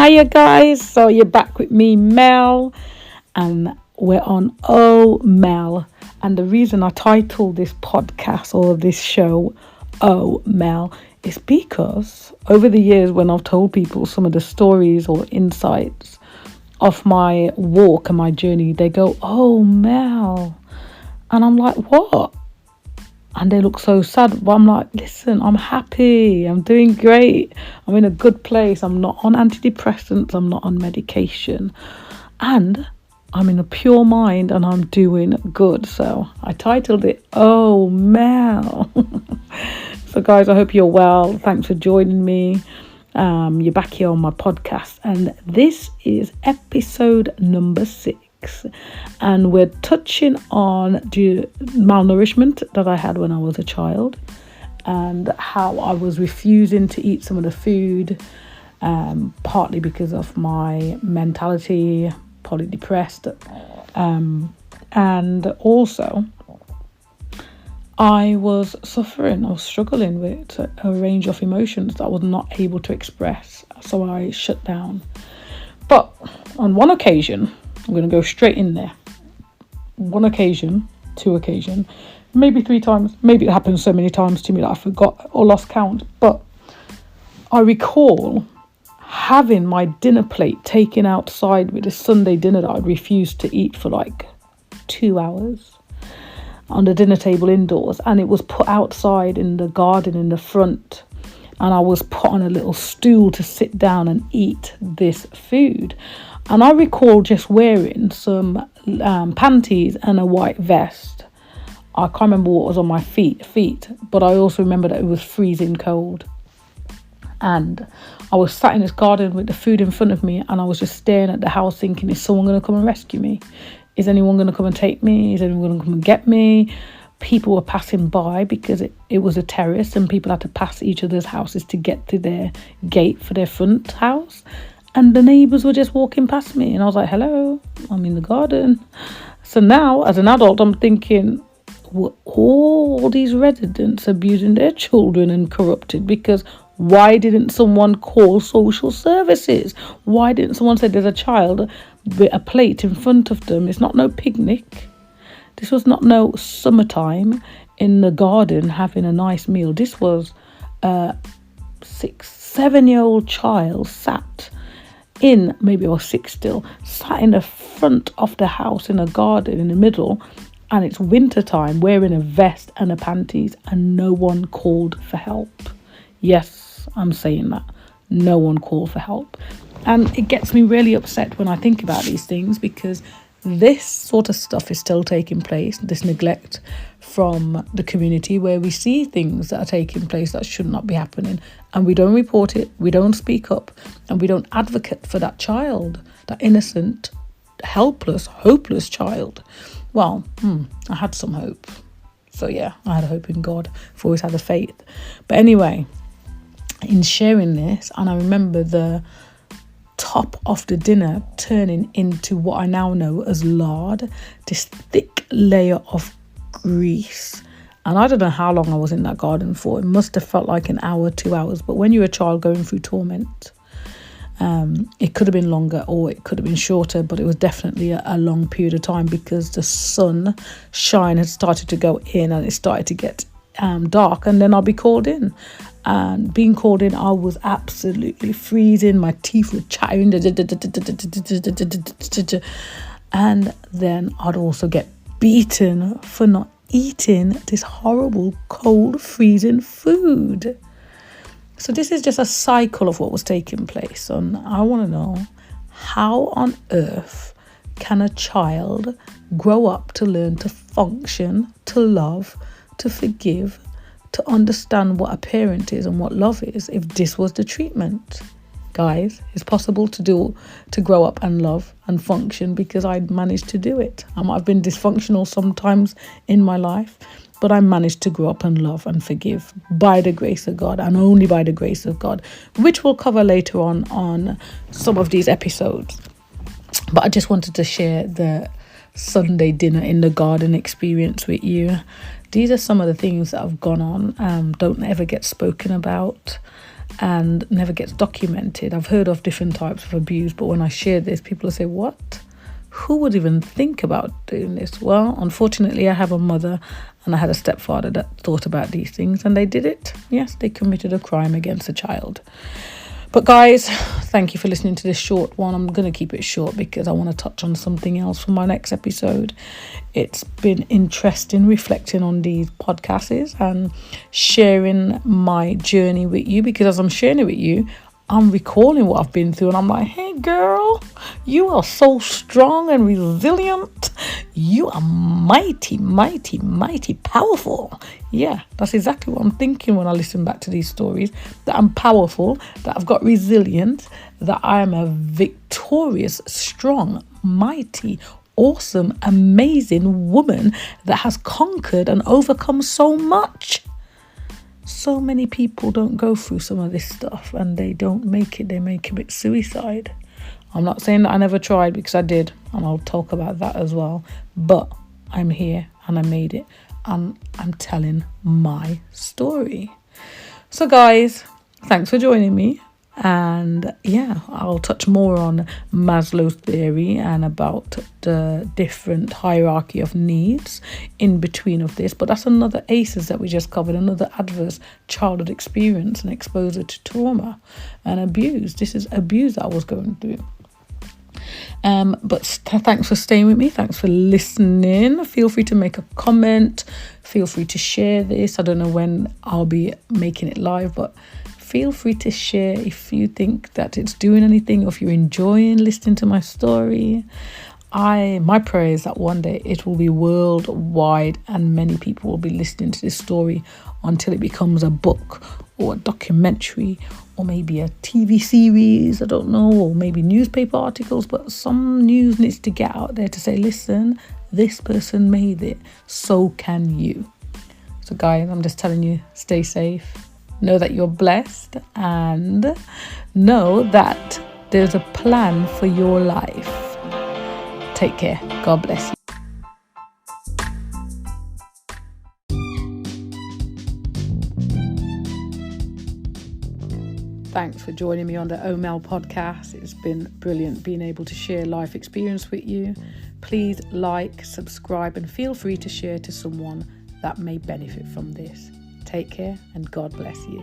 Hiya guys, so you're back with me, Mel, and we're on Oh Mel. And the reason I titled this podcast or this show Oh Mel is because over the years when I've told people some of the stories or insights of my walk and my journey, they go, "Oh Mel," and I'm like, "What?" And they look so sad, but I'm like, listen, I'm happy, I'm doing great, I'm in a good place, I'm not on antidepressants, I'm not on medication, and I'm in a pure mind and I'm doing good. So I titled it Oh Mel. So guys, I hope you're well. Thanks for joining me. You're back here on my podcast, and this is episode number 6. And we're touching on the malnourishment that I had when I was a child and how I was refusing to eat some of the food, partly because of my mentality, probably depressed, and also I was struggling with a range of emotions that I was not able to express, so I shut down. But on one occasion, I'm going to go straight in there. One occasion, 2 occasions, maybe 3 times. Maybe it happened so many times to me that I forgot or lost count. But I recall having my dinner plate taken outside with a Sunday dinner that I'd refused to eat for like 2 hours on the dinner table indoors. And it was put outside in the garden in the front. And I was put on a little stool to sit down and eat this food. And I recall just wearing some panties and a white vest. I can't remember what was on my feet, but I also remember that it was freezing cold. And I was sat in this garden with the food in front of me, and I was just staring at the house thinking, is someone going to come and rescue me? Is anyone going to come and take me? Is anyone going to come and get me? People were passing by because it was a terrace and people had to pass each other's houses to get to their gate for their front house. And the neighbours were just walking past me. And I was like, hello, I'm in the garden. So now, as an adult, I'm thinking, were all these residents abusing their children and corrupted? Because why didn't someone call social services? Why didn't someone say there's a child with a plate in front of them? It's not no picnic. This was not no summertime in the garden having a nice meal. This was a 6-7-year-old child sat in, maybe I was 6 still, sat in the front of the house in a garden in the middle, and it's winter time, wearing a vest and a panties, and no one called for help. Yes, I'm saying that. No one called for help. And it gets me really upset when I think about these things, because this sort of stuff is still taking place, this neglect from the community, where we see things that are taking place that should not be happening, and we don't report it, we don't speak up, and we don't advocate for that child, that innocent, helpless, hopeless child. Well, I had some hope. So yeah, I had a hope in God. I've always had a faith. But anyway, in sharing this, and I remember the top of the dinner turning into what I now know as lard, this thick layer of grease. And I don't know how long I was in that garden for. It must have felt like an hour, 2 hours. But when you're a child going through torment, it could have been longer or it could have been shorter, but it was definitely a long period of time, because the sun shine had started to go in and it started to get dark, and then I'll be called in. And being called in, I was absolutely freezing. My teeth were chattering. And then I'd also get beaten for not eating this horrible, cold, freezing food. So this is just a cycle of what was taking place. And I want to know, how on earth can a child grow up to learn to function, to love, to forgive, to understand what a parent is and what love is, if this was the treatment? Guys, it's possible to grow up and love and function, because I managed to do it. I might have been dysfunctional sometimes in my life, but I managed to grow up and love and forgive by the grace of God, and only by the grace of God, which we'll cover later on some of these episodes. But I just wanted to share the Sunday dinner in the garden experience with you. These are some of the things that have gone on, don't ever get spoken about. and never gets documented. I've heard of different types of abuse, but when I share this, people say, what? Who would even think about doing this? Well, unfortunately, I have a mother and I had a stepfather that thought about these things, and they did it. Yes, they committed a crime against a child. But guys, thank you for listening to this short one. I'm going to keep it short because I want to touch on something else for my next episode. It's been interesting reflecting on these podcasts and sharing my journey with you, because as I'm sharing it with you, I'm recalling what I've been through, and I'm like, hey girl, you are so strong and resilient. You are mighty, mighty, mighty powerful. Yeah, that's exactly what I'm thinking when I listen back to these stories, that I'm powerful, that I've got resilience, that I am a victorious, strong, mighty, awesome, amazing woman that has conquered and overcome so much. So many people don't go through some of this stuff and they don't make it. They may commit suicide. I'm not saying that I never tried, because I did, and I'll talk about that as well. But I'm here and I made it, and I'm telling my story. So guys, thanks for joining me. And yeah, I'll touch more on Maslow's theory and about the different hierarchy of needs in between of this. But that's another ACEs that we just covered, another adverse childhood experience and exposure to trauma and abuse. This is abuse that I was going through. But thanks for staying with me. Thanks for listening. Feel free to make a comment. Feel free to share this. I don't know when I'll be making it live, but feel free to share if you think that it's doing anything, or if you're enjoying listening to my story. My prayer is that one day it will be worldwide and many people will be listening to this story until it becomes a book or a documentary or maybe a TV series, I don't know, or maybe newspaper articles, but some news needs to get out there to say, listen, this person made it, so can you. So guys, I'm just telling you, stay safe. Know that you're blessed, and know that there's a plan for your life. Take care. God bless you. Thanks for joining me on the OML podcast. It's been brilliant being able to share life experience with you. Please like, subscribe, and feel free to share to someone that may benefit from this. Take care, and God bless you.